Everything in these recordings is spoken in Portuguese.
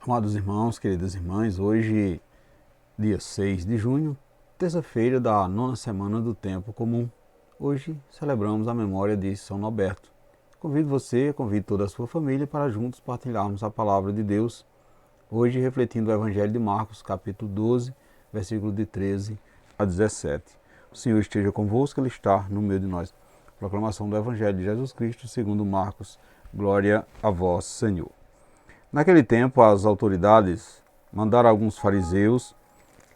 Amados irmãos, queridas irmãs, hoje, dia 6 de junho, terça-feira da nona semana do Tempo Comum. Hoje celebramos a memória de São Norberto. Convido toda a sua família para juntos partilharmos a palavra de Deus. Hoje refletindo o Evangelho de Marcos, capítulo 12, versículo de 13 a 17. O Senhor esteja convosco, Ele está no meio de nós. Proclamação do Evangelho de Jesus Cristo, segundo Marcos. Glória a vós, Senhor. Naquele tempo, as autoridades mandaram alguns fariseus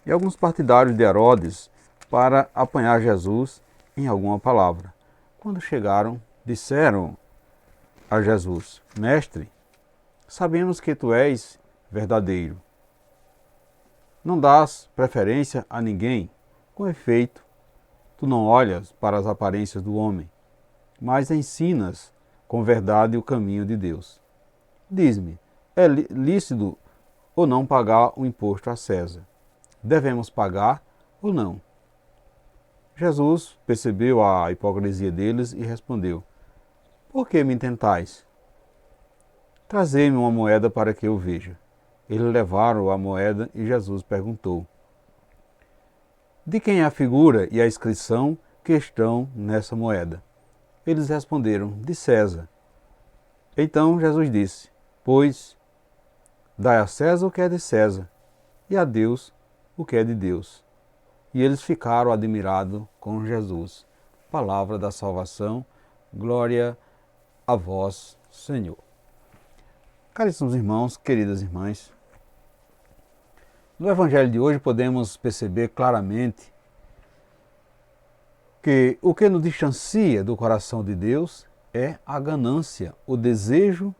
e alguns partidários de Herodes para apanhar Jesus em alguma palavra. Quando chegaram, disseram a Jesus: Mestre, sabemos que tu és verdadeiro. Não dás preferência a ninguém. Com efeito, tu não olhas para as aparências do homem, mas ensinas com verdade o caminho de Deus. Diz-me, é lícito ou não pagar o imposto a César? Devemos pagar ou não? Jesus percebeu a hipocrisia deles e respondeu: Por que me tentais? Trazei-me uma moeda para que eu veja. Eles levaram a moeda e Jesus perguntou: De quem é a figura e a inscrição que estão nessa moeda? Eles responderam: De César. Então Jesus disse: Pois dai a César o que é de César, e a Deus o que é de Deus. E eles ficaram admirados com Jesus. Palavra da salvação, glória a vós, Senhor. Caríssimos irmãos, queridas irmãs, no Evangelho de hoje podemos perceber claramente que o que nos distancia do coração de Deus é a ganância, o desejo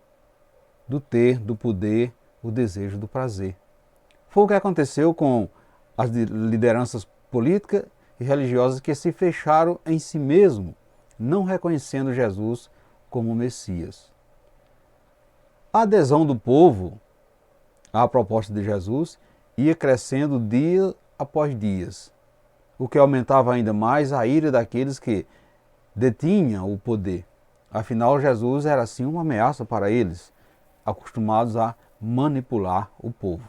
do ter, do poder, o desejo do prazer. Foi o que aconteceu com as lideranças políticas e religiosas que se fecharam em si mesmo, não reconhecendo Jesus como Messias. A adesão do povo à proposta de Jesus ia crescendo dia após dia, o que aumentava ainda mais a ira daqueles que detinham o poder. Afinal, Jesus era assim uma ameaça para eles, acostumados a manipular o povo.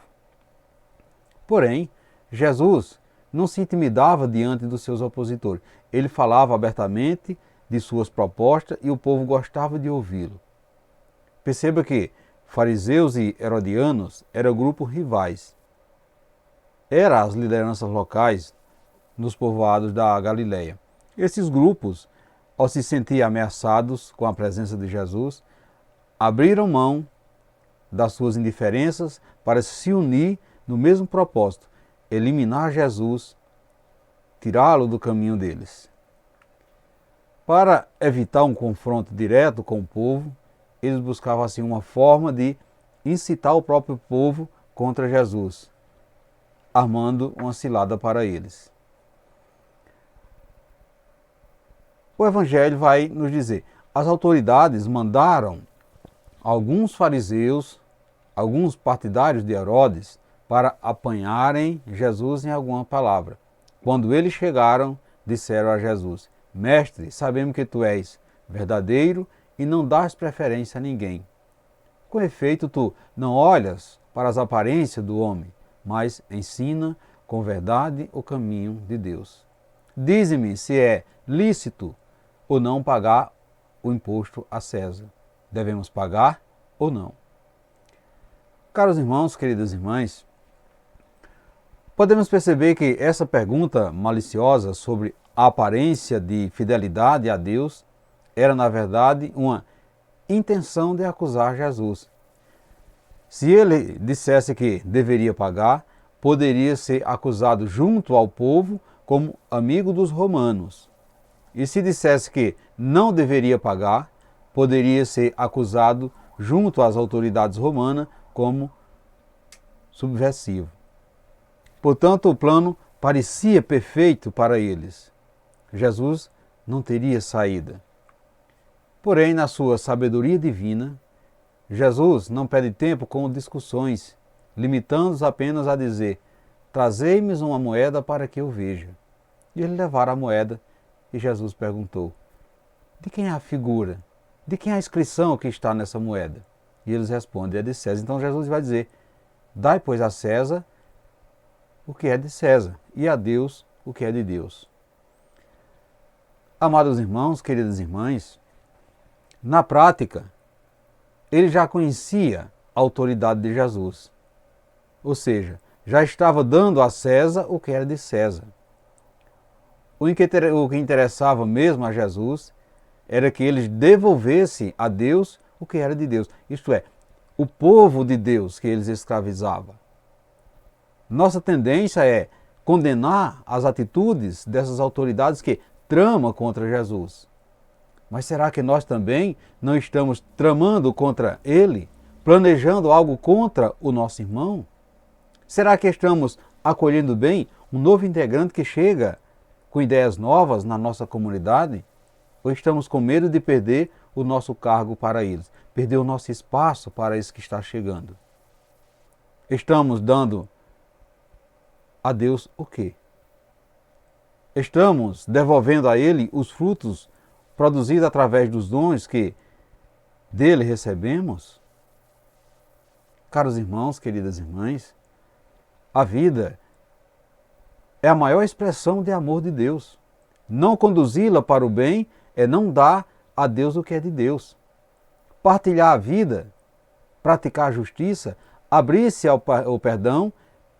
Porém, Jesus não se intimidava diante dos seus opositores. Ele falava abertamente de suas propostas e o povo gostava de ouvi-lo. Perceba que fariseus e herodianos eram grupos rivais. Eram as lideranças locais nos povoados da Galileia. Esses grupos, ao se sentir ameaçados com a presença de Jesus, abriram mão das suas indiferenças para se unir no mesmo propósito: eliminar Jesus, tirá-lo do caminho deles. Para evitar um confronto direto com o povo, eles buscavam assim uma forma de incitar o próprio povo contra Jesus, armando uma cilada para eles. O Evangelho vai nos dizer: as autoridades mandaram alguns fariseus, alguns partidários de Herodes, para apanharem Jesus em alguma palavra. Quando eles chegaram, disseram a Jesus: Mestre, sabemos que tu és verdadeiro e não dás preferência a ninguém. Com efeito, tu não olhas para as aparências do homem, mas ensina com verdade o caminho de Deus. Dize-me se é lícito ou não pagar o imposto a César. Devemos pagar ou não? Caros irmãos, queridas irmãs, podemos perceber que essa pergunta maliciosa sobre a aparência de fidelidade a Deus era, na verdade, uma intenção de acusar Jesus. Se ele dissesse que deveria pagar, poderia ser acusado junto ao povo como amigo dos romanos. E se dissesse que não deveria pagar, poderia ser acusado junto às autoridades romanas como subversivo. Portanto, o plano parecia perfeito para eles. Jesus não teria saída. Porém, na sua sabedoria divina, Jesus não perde tempo com discussões, limitando-os apenas a dizer: Trazei-me uma moeda para que eu veja. E eles levaram a moeda e Jesus perguntou: De quem é a figura? De quem é a inscrição que está nessa moeda? E eles respondem: É de César. Então Jesus vai dizer: Dai, pois, a César o que é de César, e a Deus o que é de Deus. Amados irmãos, queridas irmãs, na prática, ele já conhecia a autoridade de Jesus. Ou seja, já estava dando a César o que era de César. O que interessava mesmo a Jesus era que eles devolvessem a Deus o que era de Deus. Isto é, o povo de Deus que eles escravizavam. Nossa tendência é condenar as atitudes dessas autoridades que tramam contra Jesus. Mas será que nós também não estamos tramando contra ele, planejando algo contra o nosso irmão? Será que estamos acolhendo bem um novo integrante que chega com ideias novas na nossa comunidade? Ou estamos com medo de perder o nosso cargo para eles, perder o nosso espaço para esse que está chegando? Estamos dando a Deus o quê? Estamos devolvendo a Ele os frutos produzidos através dos dons que dele recebemos? Caros irmãos, queridas irmãs, a vida é a maior expressão de amor de Deus. Não conduzi-la para o bem é não dar a Deus o que é de Deus. Partilhar a vida, praticar a justiça, abrir-se ao perdão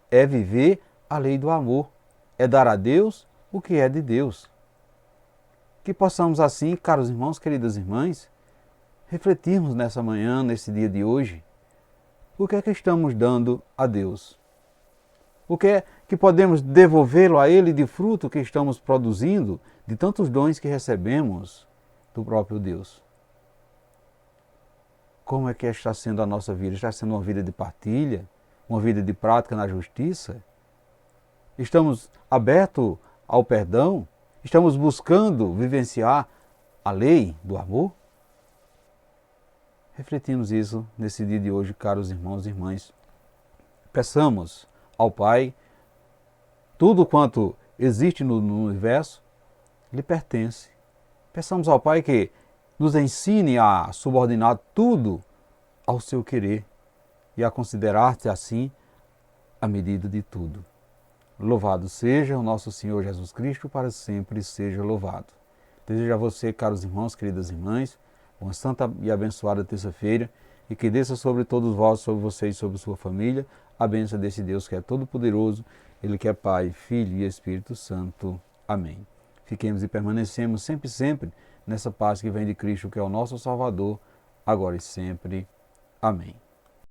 é viver a lei do amor, é dar a Deus o que é de Deus. Que possamos assim, caros irmãos, queridas irmãs, refletirmos nessa manhã, nesse dia de hoje, o que é que estamos dando a Deus? O que é que podemos devolvê-lo a Ele de fruto que estamos produzindo, de tantos dons que recebemos do próprio Deus? Como é que está sendo a nossa vida? Está sendo uma vida de partilha? Uma vida de prática na justiça? Estamos abertos ao perdão? Estamos buscando vivenciar a lei do amor? Refletimos isso nesse dia de hoje, caros irmãos e irmãs. Peçamos ao Pai, tudo quanto existe no universo lhe pertence. Peçamos ao Pai que nos ensine a subordinar tudo ao seu querer e a considerar-te assim a medida de tudo. Louvado seja o nosso Senhor Jesus Cristo, para sempre seja louvado. Desejo a você, caros irmãos, queridas irmãs, uma santa e abençoada terça-feira e que desça sobre todos vós, sobre vocês e sobre sua família, a bênção desse Deus que é todo-poderoso, Ele que é Pai, Filho e Espírito Santo. Amém. Fiquemos e permanecemos sempre nessa paz que vem de Cristo, que é o nosso Salvador, agora e sempre. Amém.